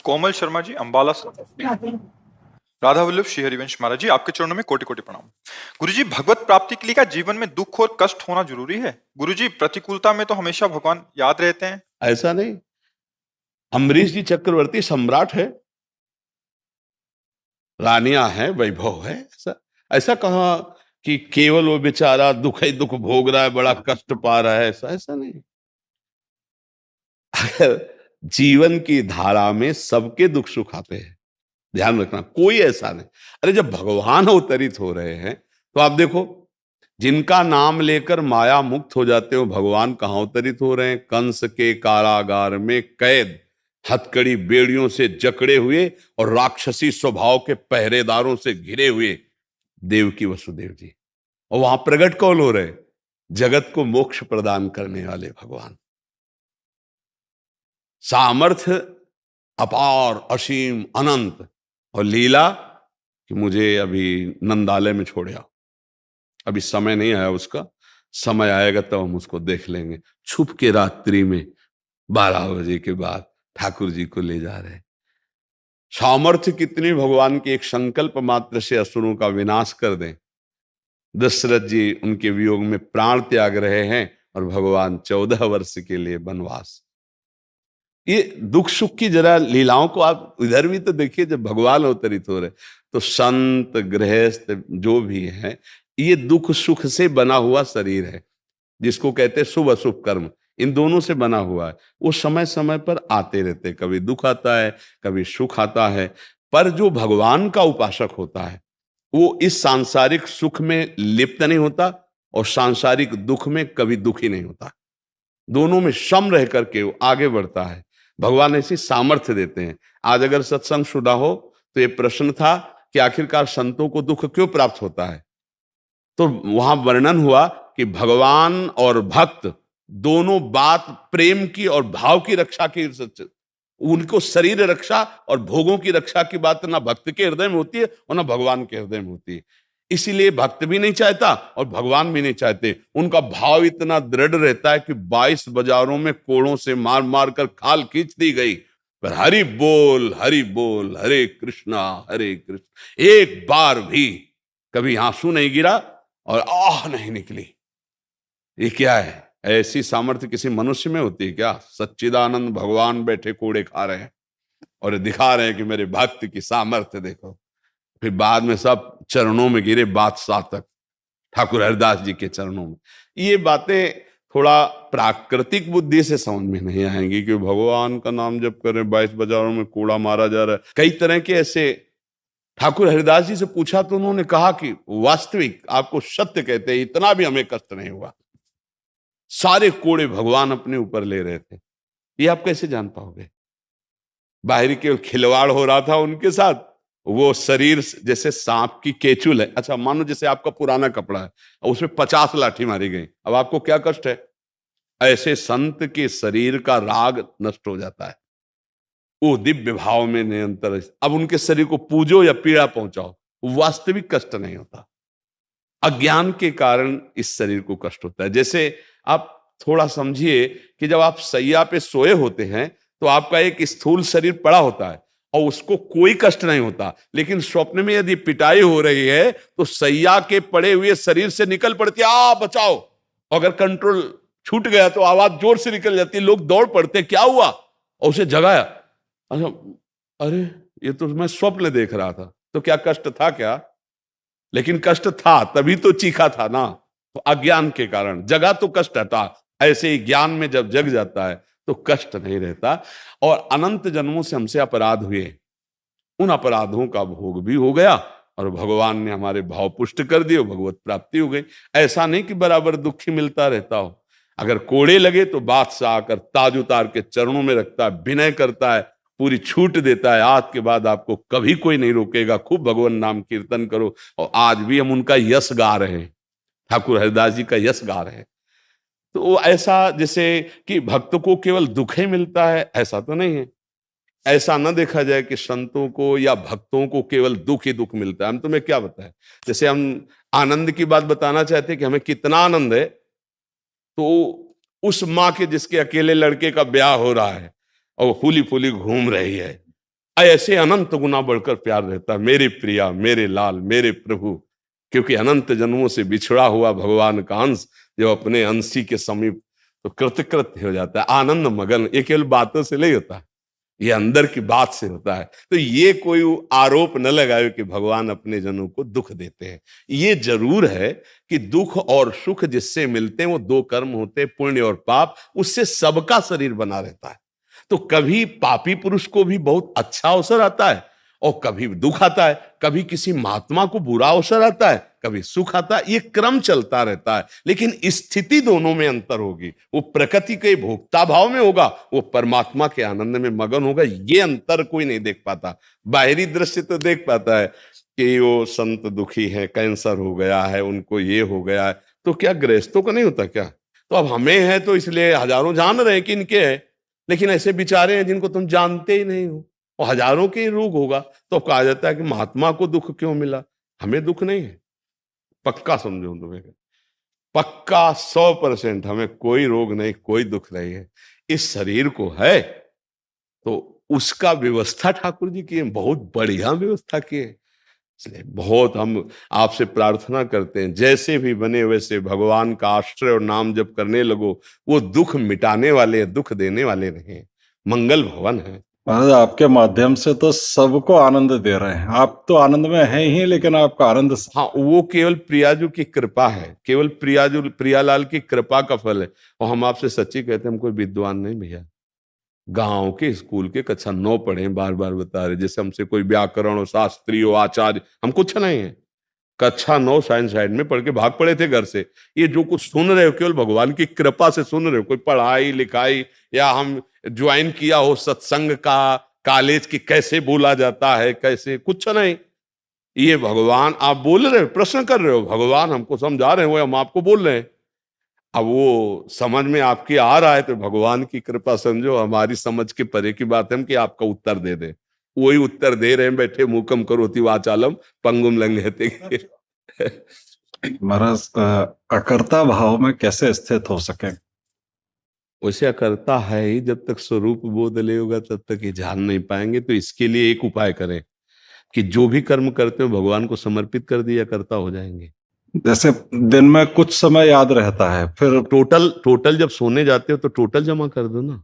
कोमल शर्मा जी अंबाला से। राधा वल्लभ श्री हरिवंश महाराज जी, आपके चरणों में कोटि कोटि प्रणाम। गुरुजी, भगवत प्राप्ति के लिए क्या जीवन में दुख और कष्ट होना जरूरी है? गुरुजी, प्रतिकूलता में तो हमेशा भगवान याद रहते हैं। ऐसा नहीं। अम्बरीश जी चक्रवर्ती सम्राट है, रानियां हैं, वैभव है। ऐसा ऐसा कहा कि केवल वो बेचारा दुख ही दुख भोग रहा है, बड़ा कष्ट पा रहा है, ऐसा ऐसा नहीं। अगर जीवन की धारा में सबके दुख सुख आते हैं, ध्यान रखना, कोई ऐसा नहीं। अरे जब भगवान अवतरित हो रहे हैं तो आप देखो, जिनका नाम लेकर माया मुक्त हो जाते हो, भगवान कहाँ अवतरित हो रहे हैं? कंस के कारागार में कैद, हथकड़ी बेड़ियों से जकड़े हुए और राक्षसी स्वभाव के पहरेदारों से घिरे हुए देवकी वसुदेव जी। और वहां प्रकट कौन हो रहे? जगत को मोक्ष प्रदान करने वाले भगवान। सामर्थ्य अपार, असीम, अनंत, और लीला कि मुझे अभी नंदालय में छोड़ आओ, अभी समय नहीं आया उसका, समय आएगा तब हम उसको देख लेंगे। छुप के रात्रि में 12 बजे के बाद ठाकुर जी को ले जा रहे हैं। सामर्थ्य कितनी भगवान के, एक संकल्प मात्र से असुरों का विनाश कर दें। दशरथ जी उनके वियोग में प्राण त्याग रहे हैं और भगवान 14 वर्ष के लिए वनवास। ये दुख सुख की जरा लीलाओं को आप इधर भी तो देखिए। जब भगवान अवतरित हो रहे तो संत गृहस्थ जो भी है, ये दुख सुख से बना हुआ शरीर है, जिसको कहते हैं शुभ अशुभ कर्म, इन दोनों से बना हुआ है। वो समय समय पर आते रहते, कभी दुख आता है, कभी सुख आता है। पर जो भगवान का उपासक होता है वो इस सांसारिक सुख में लिप्त नहीं होता और सांसारिक दुख में कभी दुखी नहीं होता। दोनों में सम रह करके वो आगे बढ़ता है। भगवान ऐसी सामर्थ्य देते हैं। आज अगर सत्संग शुदा हो तो ये प्रश्न था कि आखिरकार संतों को दुख क्यों प्राप्त होता है, तो वहां वर्णन हुआ कि भगवान और भक्त दोनों बात प्रेम की और भाव की रक्षा की, उनको शरीर रक्षा और भोगों की रक्षा की बात ना भक्त के हृदय में होती है और ना भगवान के हृदय में होती है। इसीलिए भक्त भी नहीं चाहता और भगवान भी नहीं चाहते। उनका भाव इतना दृढ़ रहता है कि 22 बाजारों में कोड़ों से मार मार कर खाल खींच दी गई, पर हरि बोल हरे कृष्ण एक बार भी कभी आंसू नहीं गिरा और आह नहीं निकली। ये क्या है? ऐसी सामर्थ्य किसी मनुष्य में होती है क्या? सच्चिदानंद भगवान बैठे कोड़े खा रहे हैं और दिखा रहे हैं कि मेरे भक्त की सामर्थ्य देखो। फिर बाद में सब चरणों में गिरे, बादशाह तक, ठाकुर हरिदास जी के चरणों में। ये बातें थोड़ा प्राकृतिक बुद्धि से समझ में नहीं आएंगी कि भगवान का नाम जप कर रहे, 22 बाजारों में कूड़ा मारा जा रहा है, कई तरह के ऐसे। ठाकुर हरिदास जी से पूछा तो उन्होंने कहा कि वास्तविक आपको सत्य कहते हैं, इतना भी हमें कष्ट नहीं हुआ। सारे कोड़े भगवान अपने ऊपर ले रहे थे। ये आप कैसे जान पाओगे? बाहरी केवल खिलवाड़ हो रहा था उनके साथ, वो शरीर जैसे सांप की केचुल है। अच्छा मानो जैसे आपका पुराना कपड़ा है और उसमें 50 लाठी मारी गई, अब आपको क्या कष्ट है? ऐसे संत के शरीर का राग नष्ट हो जाता है, वो दिव्य भाव में निरंतर। अब उनके शरीर को पूजो या पीड़ा पहुंचाओ, वास्तविक कष्ट नहीं होता। अज्ञान के कारण इस शरीर को कष्ट होता है। जैसे आप थोड़ा समझिए कि जब आप सैया पे सोए होते हैं तो आपका एक स्थूल शरीर पड़ा होता है और उसको कोई कष्ट नहीं होता, लेकिन स्वप्न में यदि पिटाई हो रही है तो सैया के पड़े हुए शरीर से निकल पड़ती है, आ बचाओ। अगर कंट्रोल छूट गया तो आवाज जोर से निकल जाती है, लोग दौड़ पड़ते, क्या हुआ? और उसे जगाया, अच्छा अरे ये तो मैं स्वप्न देख रहा था। तो क्या कष्ट था क्या? लेकिन कष्ट था, तभी तो चीखा था ना। तो अज्ञान के कारण जगा तो कष्ट हटा। ऐसे ही ज्ञान में जब जग जाता है तो कष्ट नहीं रहता। और अनंत जन्मों से हमसे अपराध हुए, उन अपराधों का भोग भी हो गया और भगवान ने हमारे भाव पुष्ट कर दिए, भगवत प्राप्ति हो गई। ऐसा नहीं कि बराबर दुखी मिलता रहता हो। अगर कोड़े लगे तो बादशाह आकर ताज उतार के चरणों में रखता है, विनय करता है, पूरी छूट देता है। आज के बाद आपको कभी कोई नहीं रोकेगा, खूब भगवान नाम कीर्तन करो। और आज भी हम उनका यश गा रहे हैं, ठाकुर हरिदास जी का यश गा रहे हैं। तो वो ऐसा जैसे कि भक्त को केवल दुख ही मिलता है, ऐसा तो नहीं है। ऐसा न देखा जाए कि संतों को या भक्तों को केवल दुख ही दुख मिलता है। हम तुम्हें क्या बताएं? जैसे हम आनंद की बात बताना चाहते हैं कि हमें कितना आनंद है, तो उस माँ के जिसके अकेले लड़के का ब्याह हो रहा है और वो फूली फूली घूम रही है, ऐसे अनंत गुना बढ़कर प्यार रहता है, मेरे प्रिया, मेरे लाल, मेरे प्रभु। क्योंकि अनंत जन्मों से बिछड़ा हुआ भगवान का अंश जब अपने अंशी के समीप तो कृतकृत्य हो जाता है, आनंद मगन। ये केवल बातों से नहीं होता, ये अंदर की बात से होता है। तो ये कोई आरोप न लगाए कि भगवान अपने जनों को दुख देते हैं। ये जरूर है कि दुख और सुख जिससे मिलते हैं वो दो कर्म होते हैं, पुण्य और पाप। उससे सबका शरीर बना रहता है। तो कभी पापी पुरुष को भी बहुत अच्छा अवसर आता है और कभी दुख आता है, कभी किसी महात्मा को बुरा अवसर आता है, कभी सुख आता है। ये क्रम चलता रहता है, लेकिन स्थिति दोनों में अंतर होगी। वो प्रकृति के भोक्ता भाव में होगा, वो परमात्मा के आनंद में मगन होगा। ये अंतर कोई नहीं देख पाता। बाहरी दृश्य तो देख पाता है कि वो संत दुखी है, कैंसर हो गया है, उनको ये हो गया है। तो क्या गृहस्थों का नहीं होता क्या? तो अब हमें है तो इसलिए हजारों जान रहे हैं कि इनके है, लेकिन ऐसे बेचारे हैं जिनको तुम जानते ही नहीं हो और हजारों के ही रोग होगा। तो कहा जाता है कि महात्मा को दुख क्यों मिला, हमें दुख नहीं है। पक्का समझो तुम्हें, पक्का 100% हमें कोई रोग नहीं, कोई दुख नहीं है। इस शरीर को है तो उसका व्यवस्था ठाकुर जी की है, बहुत बढ़िया व्यवस्था की है। इसलिए बहुत हम आपसे प्रार्थना करते हैं, जैसे भी बने वैसे भगवान का आश्रय और नाम जप करने लगो। वो दुख मिटाने वाले, दुख देने वाले नहीं, मंगल भवन है। महाराज आपके माध्यम से तो सबको आनंद दे रहे हैं। आप तो आनंद में हैं ही, लेकिन आपका आनंद हाँ, वो केवल प्रियाजू की कृपा है, केवल प्रियाजू प्रियालाल की कृपा का फल है। और हम आपसे सच्ची कहते हैं, हम कोई विद्वान नहीं भैया। गांव के स्कूल के कक्षा 9 पढ़े, बार बार बता रहे, जैसे हमसे कोई व्याकरण हो, शास्त्री हो, आचार्य, हम कुछ नहीं है। कक्षा 9 साइंस साइड में पढ़ के भाग पड़े थे घर से। ये जो कुछ सुन रहे हो केवल भगवान की कृपा से सुन रहे हो। कोई पढ़ाई लिखाई या हम ज्वाइन किया हो सत्संग का, कॉलेज की कैसे बोला जाता है, कैसे, कुछ नहीं। ये भगवान आप बोल रहे हो, प्रश्न कर रहे हो, भगवान हमको समझा रहे हैं, वो हम आपको बोल रहे हैं। अब वो समझ में आपकी आ रहा है तो भगवान की कृपा समझो। हमारी समझ के परे की बात है कि आपका उत्तर दे दे। वही उत्तर दे रहे हैं, बैठे मूकम करोति वाचालम पंगुम लंघयते। महाराज अकर्ता भाव में कैसे स्थित हो सके? वैसे अकर्ता है ही, जब तक स्वरूप बोध ले होगा तब तक ये जान नहीं पाएंगे। तो इसके लिए एक उपाय करें कि जो भी कर्म करते हो भगवान को समर्पित कर दिया, कर्ता हो जाएंगे। जैसे दिन में कुछ समय याद रहता है, फिर टोटल जब सोने जाते हो तो टोटल जमा कर दो ना,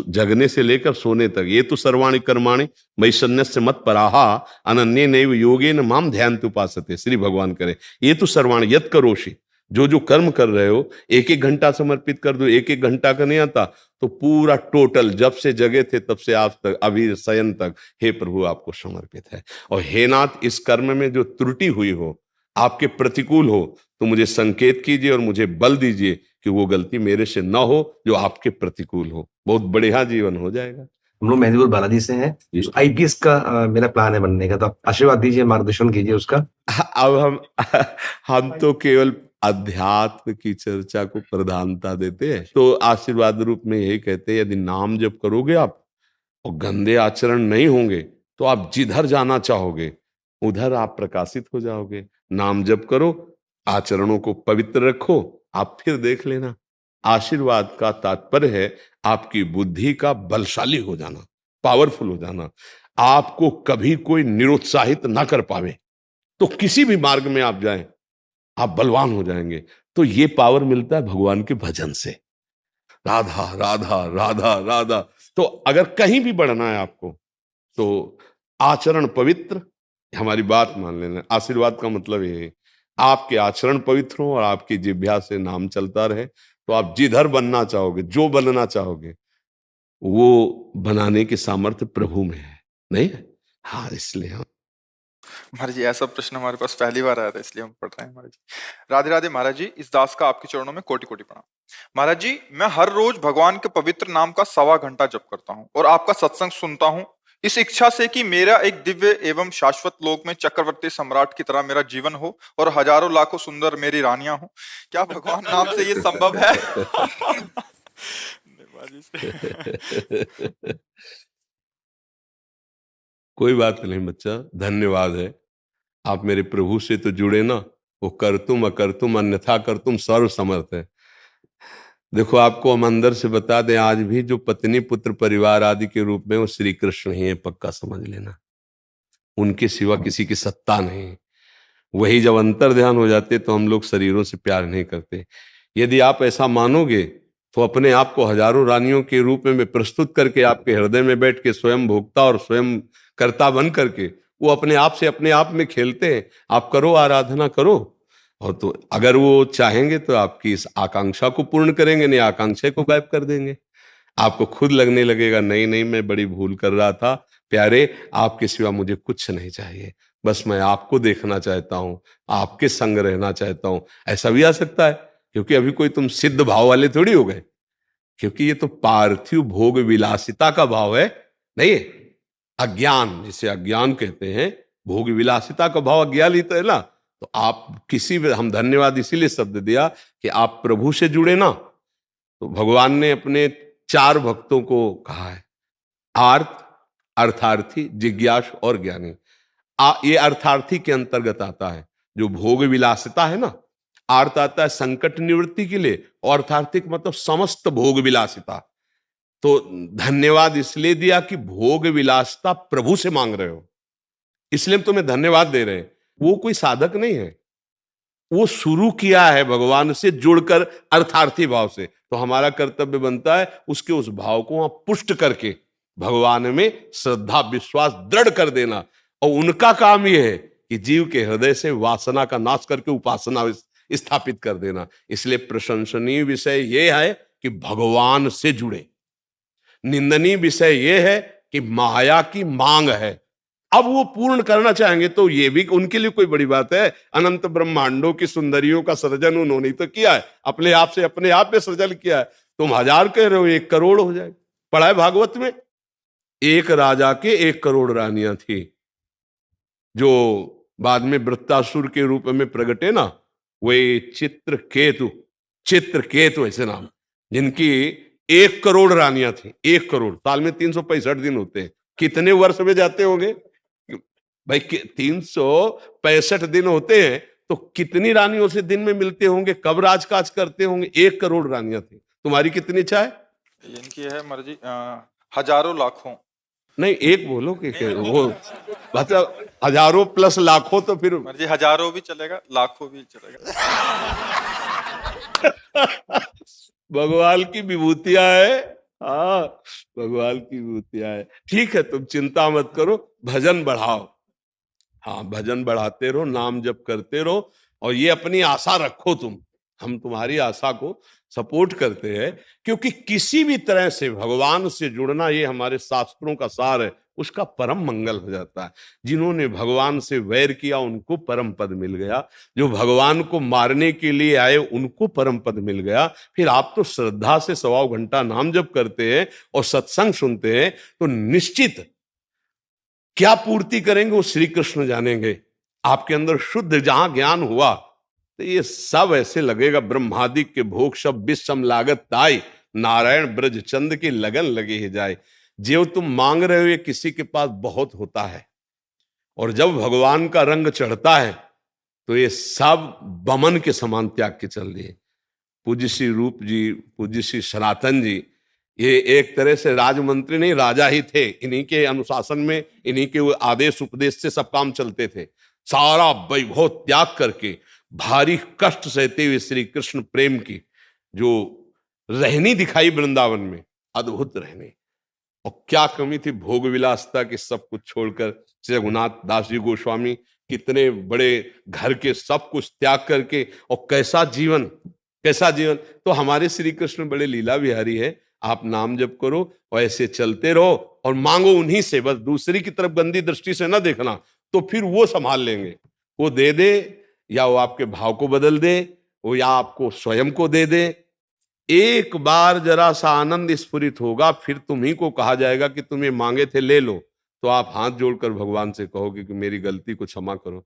जगने से लेकर सोने तक। ये तो सर्वाणि कर्माणि मयि सन्न्यस्य मत पराहा अनन्ये नैव योगेन माम ध्यानते उपासते। श्री भगवान करे, ये तो सर्वाणि यत् करोषि, जो जो कर्म कर रहे हो 1-1 घंटा समर्पित कर दो। 1-1 घंटा का नहीं आता तो पूरा टोटल, जब से जगे थे तब से आज तक, अभी शयन तक, हे प्रभु आपको समर्पित है। और हे नाथ, इस कर्म में जो त्रुटि हुई हो, आपके प्रतिकूल हो, तो मुझे संकेत कीजिए और मुझे बल दीजिए कि वो गलती मेरे से न हो जो आपके प्रतिकूल हो। बहुत बढ़िया जीवन हो जाएगा। हम लोग मेहंदीपुर बालाजी से हैं। आईपीएस का मेरा प्लान है बनने का, तो आप आशीर्वाद दीजिए, मार्गदर्शन कीजिए उसका। अब हम तो केवल अध्यात्म की चर्चा को प्रधानता देते हैं। तो आशीर्वाद रूप में यही कहते हैं, यदि नाम जप करोगे आप और गंदे आचरण नहीं होंगे तो आप जिधर जाना चाहोगे उधर आप प्रकाशित हो जाओगे। नाम जप करो, आचरणों को पवित्र रखो, आप फिर देख लेना। आशीर्वाद का तात्पर्य है आपकी बुद्धि का बलशाली हो जाना, पावरफुल हो जाना। आपको कभी कोई निरुत्साहित ना कर पावे, तो किसी भी मार्ग में आप जाएं आप बलवान हो जाएंगे। तो ये पावर मिलता है भगवान के भजन से। राधा राधा राधा राधा। तो अगर कहीं भी बढ़ना है आपको तो आचरण पवित्र, हमारी बात मान लेना। आशीर्वाद का मतलब ये है आपके आचरण पवित्र हो और आपकी जिह्वा से नाम चलता रहे, तो आप जिधर बनना चाहोगे, जो बनना चाहोगे, वो बनाने की सामर्थ्य प्रभु में है, नहीं है? हाँ, इसलिए हाँ। महाराज जी, ऐसा प्रश्न हमारे पास पहली बार आया था, इसलिए हम पढ़ रहे हैं। महाराज जी, राधे राधे। महाराज जी, इस दास का आपके चरणों में कोटि कोटि प्रणाम। महाराज जी, मैं हर रोज भगवान के पवित्र नाम का 1.25 घंटा जप करता हूँ और आपका सत्संग सुनता हूँ, इस इच्छा से कि मेरा एक दिव्य एवं शाश्वत लोक में चक्रवर्ती सम्राट की तरह मेरा जीवन हो और हजारों लाखों सुंदर मेरी रानियां हो। क्या भगवान नाम से ये संभव है? कोई बात नहीं बच्चा, धन्यवाद है। आप मेरे प्रभु से तो जुड़े ना, वो कर तुम अकर तुम अन्यथा कर तुम सर्व समर्थ है। देखो, आपको हम अंदर से बता दें, आज भी जो पत्नी पुत्र परिवार आदि के रूप में वो श्री कृष्ण ही है, पक्का समझ लेना। उनके सिवा किसी की सत्ता नहीं। वही जब अंतर ध्यान हो जाते तो हम लोग शरीरों से प्यार नहीं करते। यदि आप ऐसा मानोगे तो अपने आप को हजारों रानियों के रूप में प्रस्तुत करके आपके हृदय में बैठ के स्वयं भोक्ता और स्वयं कर्ता बन करके वो अपने आप में खेलते हैं। आप करो, आराधना करो, और तो अगर वो चाहेंगे तो आपकी इस आकांक्षा को पूर्ण करेंगे, नहीं आकांक्षा को गायब कर देंगे। आपको खुद लगने लगेगा नहीं नहीं मैं बड़ी भूल कर रहा था, प्यारे आपके सिवा मुझे कुछ नहीं चाहिए, बस मैं आपको देखना चाहता हूं, आपके संग रहना चाहता हूं। ऐसा भी आ सकता है, क्योंकि अभी कोई तुम सिद्ध भाव वाले थोड़ी हो गए, क्योंकि ये तो पार्थिव भोग विलासिता का भाव है। नहीं, अज्ञान, जिसे अज्ञान कहते हैं, भोग विलासिता का भाव अज्ञान ही तो है ना। तो आप किसी भी, हम धन्यवाद इसीलिए शब्द दिया कि आप प्रभु से जुड़े ना। तो भगवान ने अपने 4 भक्तों को कहा है, आर्त, अर्थार्थी, जिज्ञास और ज्ञानी। ये अर्थार्थी के अंतर्गत आता है। जो भोग विलासिता है ना, आर्त आता है संकट निवृत्ति के लिए, और अर्थार्थिक मतलब समस्त भोग विलासिता। तो धन्यवाद इसलिए दिया कि भोग विलासिता प्रभु से मांग रहे हो, इसलिए हम तुम्हें धन्यवाद दे रहे हैं। वो कोई साधक नहीं है, वो शुरू किया है भगवान से जुड़कर अर्थार्थी भाव से। तो हमारा कर्तव्य बनता है उसके उस भाव को वहां पुष्ट करके भगवान में श्रद्धा विश्वास दृढ़ कर देना। और उनका काम यह है कि जीव के हृदय से वासना का नाश करके उपासना स्थापित कर देना। इसलिए प्रशंसनीय विषय यह है कि भगवान से जुड़े, निंदनीय विषय यह है कि माया की मांग है। अब वो पूर्ण करना चाहेंगे तो ये भी उनके लिए कोई बड़ी बात है। अनंत ब्रह्मांडों की सुंदरियों का सृजन उन्होंने तो किया है, अपने आप से अपने आप में सृजन किया है। तुम 1000 कह रहे हो, 1 करोड़ हो जाए। पढ़ा है भागवत में, एक राजा के 1 करोड़ रानियां थी, जो बाद में वृत्तासुर के रूप में प्रगटे ना, वे चित्रकेतु ऐसे नाम, जिनकी 1 करोड़ रानियां थी। 1 करोड़, साल में 365 दिन होते हैं, कितने वर्ष में जाते होंगे भाई? 365 दिन होते हैं, तो कितनी रानियों से दिन में मिलते होंगे, कब राजकाज करते होंगे? 1 करोड़ रानियां थी। तुम्हारी कितनी इच्छा है? इनकी है मर्जी हजारों लाखों। नहीं, एक बोलो कि वो मतलब हजारों प्लस लाखों, तो फिर मर्जी हजारों भी चलेगा, लाखों भी चलेगा। भगवान की विभूतियां है। हाँ, भगवान की विभूतियां है। ठीक है, तुम चिंता मत करो, भजन बढ़ाओ। हाँ, भजन बढ़ाते रहो, नाम जप करते रहो, और ये अपनी आशा रखो तुम। हम तुम्हारी आशा को सपोर्ट करते हैं, क्योंकि किसी भी तरह से भगवान से जुड़ना, ये हमारे शास्त्रों का सार है, उसका परम मंगल हो जाता है। जिन्होंने भगवान से वैर किया उनको परम पद मिल गया, जो भगवान को मारने के लिए आए उनको परम पद मिल गया। फिर आप तो श्रद्धा से 1.25 घंटा नाम जप करते हैं और सत्संग सुनते हैं, तो निश्चित क्या पूर्ति करेंगे वो श्री कृष्ण जानेंगे। आपके अंदर शुद्ध जहां ज्ञान हुआ तो ये सब ऐसे लगेगा, ब्रह्मादिक के भोग सब विषम लागत ताई, नारायण ब्रज चंद की लगन लगे ही जाए। जो तुम मांग रहे हो ये किसी के पास बहुत होता है, और जब भगवान का रंग चढ़ता है तो ये सब बमन के समान त्याग के चल दिए। पूज्य श्री रूप जी, पूज्य श्री सनातन जी, ये एक तरह से राजमंत्री नहीं, राजा ही थे। इन्हीं के अनुशासन में, इन्हीं के आदेश उपदेश से सब काम चलते थे। सारा वैभव त्याग करके भारी कष्ट सहते हुए श्री कृष्ण प्रेम की जो रहनी दिखाई वृंदावन में, अद्भुत रहनी। और क्या कमी थी भोग विलासता की, सब कुछ छोड़कर रघुनाथ दास जी गोस्वामी कितने बड़े घर के सब कुछ त्याग करके, और कैसा जीवन, कैसा जीवन। तो हमारे श्री कृष्ण बड़े लीला विहारी है। आप नाम जप करो और ऐसे चलते रहो, और मांगो उन्हीं से, बस दूसरी की तरफ गंदी दृष्टि से ना देखना, तो फिर वो संभाल लेंगे। वो दे दे, या वो आपके भाव को बदल दे, वो या आपको स्वयं को दे दे। एक बार जरा सा आनंद स्फुरित होगा, फिर तुम्ही को कहा जाएगा कि तुम्हें मांगे थे ले लो, तो आप हाथ जोड़कर भगवान से कहोगे कि मेरी गलती को क्षमा करो।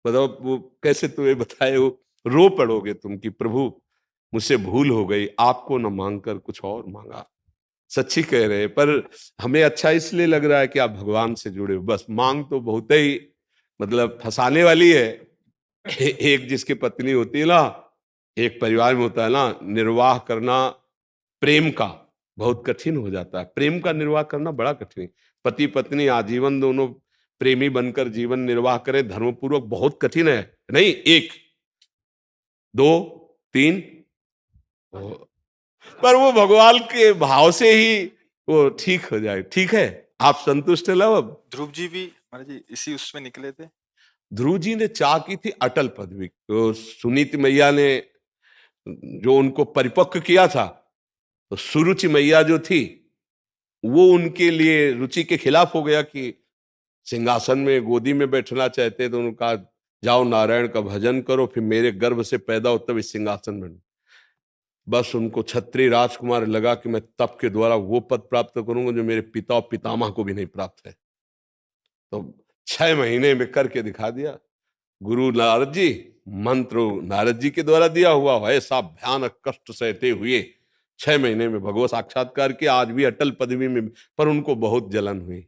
बताओ वो कैसे तुम्हें बताए, वो रो पड़ोगे तुम कि प्रभु मुझसे भूल हो गई, आपको न मांगकर कुछ और मांगा। सच्ची कह रहे हैं, पर हमें अच्छा इसलिए लग रहा है कि आप भगवान से जुड़े हो। बस मांग तो बहुत ही मतलब फंसाने वाली है। एक जिसकी पत्नी होती है ना, एक परिवार में होता है ना, निर्वाह करना प्रेम का बहुत कठिन हो जाता है। प्रेम का निर्वाह करना बड़ा कठिन है। पति पत्नी आजीवन दोनों प्रेमी बनकर जीवन निर्वाह करें धर्मपूर्वक, बहुत कठिन है। नहीं, 1 2 3, पर वो भगवान के भाव से ही वो ठीक हो जाए। ठीक है, आप संतुष्ट है लो अब? ध्रुव जी भी महाराज जी इसी उसमें निकले थे। ध्रुव जी ने चाह की थी अटल पदवी, तो सुनीति मैया ने जो उनको परिपक्व किया था, तो सुरुचि मैया जो थी वो उनके लिए रुचि के खिलाफ हो गया कि सिंहासन में गोदी में बैठना चाहते, तो उन्होंने कहा जाओ नारायण का भजन करो, फिर मेरे गर्भ से पैदा हो तब इस सिंहासन में। बस उनको क्षत्रिय राजकुमार लगा कि मैं तप के द्वारा वो पद प्राप्त करूंगा जो मेरे पिता और पितामह को भी नहीं प्राप्त है। तो 6 महीने में करके दिखा दिया। गुरु नारद जी, मंत्र नारद जी के द्वारा दिया हुआ है, ऐसा भयानक कष्ट सहते हुए 6 महीने में भगवत साक्षात्कार किया। आज भी अटल पदवी में, पर उनको बहुत जलन हुई।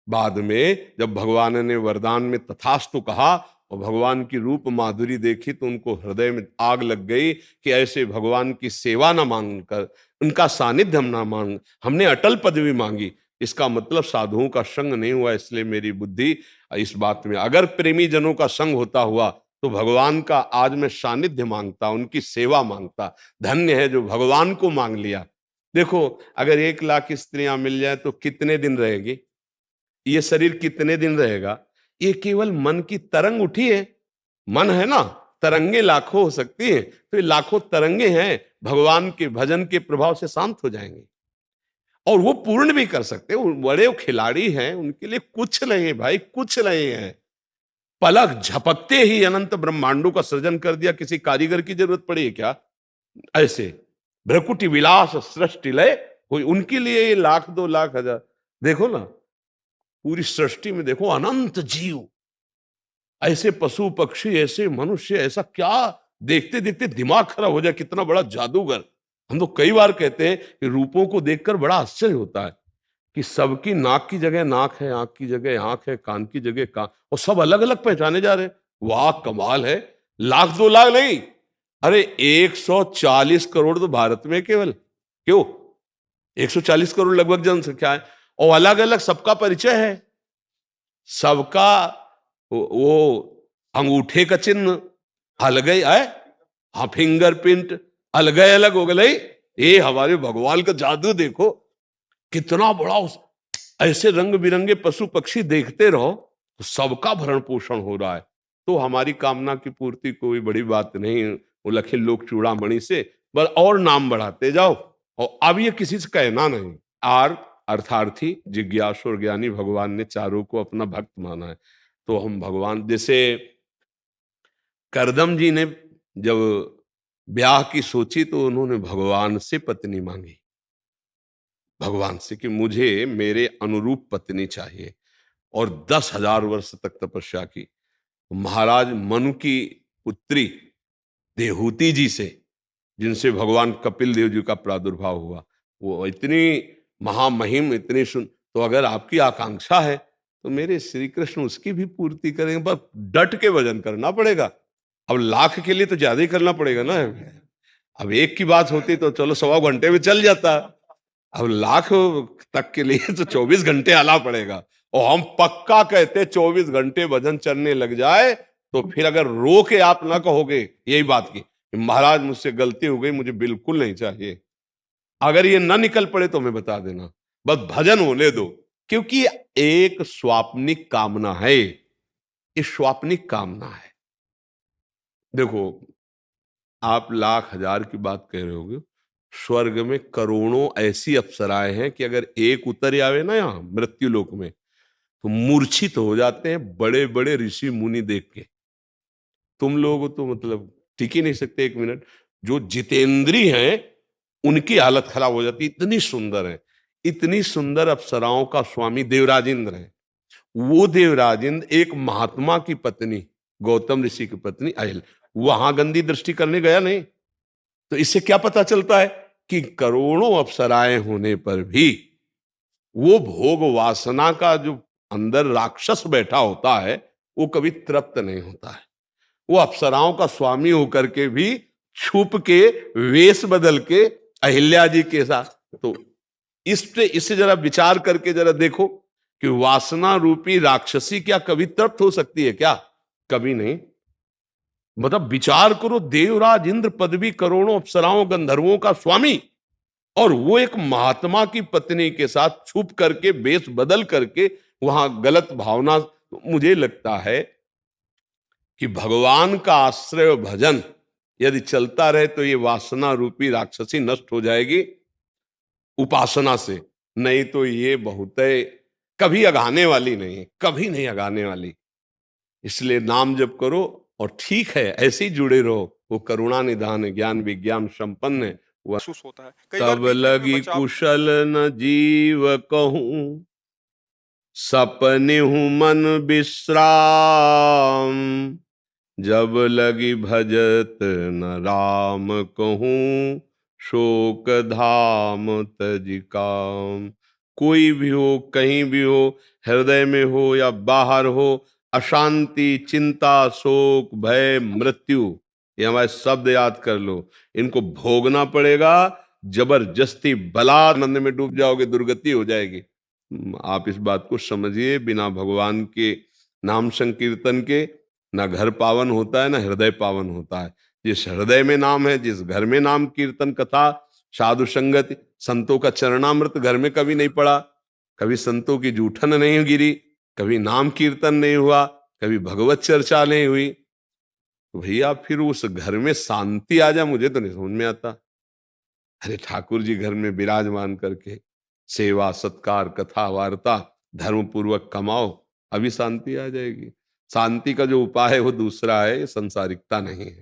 बाद में जब भगवान ने वरदान में तथास्तु कहा और भगवान की रूप माधुरी देखी, तो उनको हृदय में आग लग गई कि ऐसे भगवान की सेवा न मांग कर, उनका सानिध्य हम ना मांग, हमने अटल पदवी मांगी, इसका मतलब साधुओं का संग नहीं हुआ। इसलिए मेरी बुद्धि इस बात में, अगर प्रेमी जनों का संग होता हुआ तो भगवान का आज मैं सानिध्य मांगता, उनकी सेवा मांगता। धन्य है जो भगवान को मांग लिया। देखो, अगर 1 लाख स्त्रियां मिल जाए तो कितने दिन रहेगी ये शरीर, कितने दिन रहेगा? ये केवल मन की तरंग उठी है। मन है ना, तरंगे लाखों हो सकती हैं, तो ये लाखों तरंगे हैं, भगवान के भजन के प्रभाव से शांत हो जाएंगे और वो पूर्ण भी कर सकते हैं। बड़े खिलाड़ी हैं, उनके लिए कुछ नहीं है भाई, कुछ नहीं है। पलक झपकते ही अनंत ब्रह्मांडों का सृजन कर दिया। किसी कारीगर की जरूरत पड़ी है क्या? ऐसे भ्रकुटी विलास सृष्टि लय कोई, उनके लिए ये 1 लाख 2 लाख हजार। देखो ना, पूरी सृष्टि में देखो अनंत जीव, ऐसे पशु पक्षी, ऐसे मनुष्य, ऐसा क्या देखते देखते दिमाग खराब हो जाए। कितना बड़ा जादूगर। हम तो कई बार कहते हैं कि रूपों को देखकर बड़ा आश्चर्य होता है कि सबकी नाक की जगह नाक है, आंख की जगह आंख है, कान की जगह कान, और सब अलग अलग पहचाने जा रहे हैं। वाह, कमाल है। 1 लाख 2 लाख नहीं, अरे 140 करोड़ तो भारत में केवल, क्यों 140 करोड़ लगभग जनसंख्या है, और अलग अलग सबका परिचय है। सबका वो अंगूठे का चिन्ह अलग है, हाँ, फिंगरप्रिंट अलग अलग हो गए। ये हमारे भगवान का जादू देखो कितना बड़ा। ऐसे रंग बिरंगे पशु पक्षी देखते रहो तो सबका भरण पोषण हो रहा है। तो हमारी कामना की पूर्ति कोई बड़ी बात नहीं, वो लखे लोग चूड़ामणि से बस और नाम बढ़ाते जाओ। और अब ये किसी से कहना नहीं। अर्थार्थी, जिज्ञासु और ज्ञानी, भगवान ने चारों को अपना भक्त माना है। तो हम भगवान, जैसे करदम जी ने जब ब्याह की सोची तो उन्होंने भगवान से पत्नी मांगी, भगवान से कि मुझे मेरे अनुरूप पत्नी चाहिए, और 10,000 वर्ष तक तपस्या की। महाराज मनु की पुत्री देहूति जी से, जिनसे भगवान कपिल देव जी का प्रादुर्भाव हुआ, वो इतनी महामहिम, इतनी तो अगर आपकी आकांक्षा है तो मेरे श्री कृष्ण उसकी भी पूर्ति करेंगे, बस डट के भजन करना पड़ेगा। अब 1 लाख के लिए तो ज्यादा ही करना पड़ेगा ना। अब 1 की बात होती तो चलो 1.25 घंटे में चल जाता, अब 1 लाख तक के लिए तो 24 घंटे आना पड़ेगा। और हम पक्का कहते 24 घंटे भजन चलने लग जाए तो फिर अगर रो के आप ना कहोगे यही बात की महाराज मुझसे गलती हो गई, मुझे बिल्कुल नहीं चाहिए, अगर ये ना निकल पड़े तो मैं बता देना, बस भजन होने दो। क्योंकि एक स्वाप्निक कामना है, ये स्वाप्निक कामना है। देखो, आप 1 लाख 1000 की बात कह रहे होगे, स्वर्ग में करोड़ों ऐसी अप्सराएं हैं कि अगर एक उतर आवे ना यहाँ मृत्यु लोक में तो मूर्छित हो जाते हैं बड़े बड़े ऋषि मुनि देख के। तुम लोग तो मतलब टिक ही नहीं सकते 1 मिनट। जो जितेंद्री हैं उनकी हालत खराब हो जाती, इतनी सुंदर है। इतनी सुंदर अप्सराओं का स्वामी देवराजेंद्र है। वो देवराजेंद्र एक महात्मा की पत्नी, गौतम ऋषि की पत्नी अहिल, वहां गंदी दृष्टि करने गया नहीं। तो इससे क्या पता चलता है कि करोड़ों अप्सराएं होने पर भी वो भोग वासना का जो अंदर राक्षस बैठा होता है वो कभी तृप्त नहीं होता है। वो अप्सराओं का स्वामी होकर के भी छुप के वेश बदल के अहिल्या जी के साथ। तो इससे जरा विचार करके जरा देखो कि वासना रूपी राक्षसी क्या कभी तृप्त हो सकती है क्या? कभी नहीं। मतलब विचार करो, देवराज इंद्र पदवी, करोड़ों अप्सराओं गंधर्वों का स्वामी, और वो एक महात्मा की पत्नी के साथ छुप करके वेश बदल करके वहां गलत भावना। मुझे लगता है कि भगवान का आश्रय और भजन यदि चलता रहे तो ये वासना रूपी राक्षसी नष्ट हो जाएगी उपासना से, नहीं तो ये बहुत कभी अगाने वाली नहीं है, कभी नहीं अगाने वाली। इसलिए नाम जप करो और ठीक है ऐसे ही जुड़े रहो। वो करुणा निधान है, ज्ञान विज्ञान संपन्न है, वह महसूस होता है कई बार तब बीच-बीच में लगी बचाव कुशल न जीव कहूं, सपने हूं मन विश्राम, जब लगी भजत न राम कहूं, शोक धाम तज काम। कोई भी हो, कहीं भी हो, हृदय में हो या बाहर हो, अशांति, चिंता, शोक, भय, मृत्यु, ये हमारे शब्द याद कर लो। इनको भोगना पड़ेगा जबरदस्ती, बलानंद में डूब जाओगे, दुर्गति हो जाएगी। आप इस बात को समझिए, बिना भगवान के नाम संकीर्तन के ना घर पावन होता है ना हृदय पावन होता है। जिस हृदय में नाम है, जिस घर में नाम कीर्तन कथा साधु संगति, संतों का चरणामृत घर में कभी नहीं पड़ा, कभी संतों की जूठन नहीं गिरी, कभी नाम कीर्तन नहीं हुआ, कभी भगवत चर्चा नहीं हुई, तो भैया फिर उस घर में शांति आ जाए मुझे तो नहीं समझ में आता। अरे ठाकुर जी घर में विराजमान करके सेवा सत्कार कथा वार्ता धर्म पूर्वक कमाओ, अभी शांति आ जाएगी। शांति का जो उपाय है वो दूसरा है, संसारिकता नहीं है।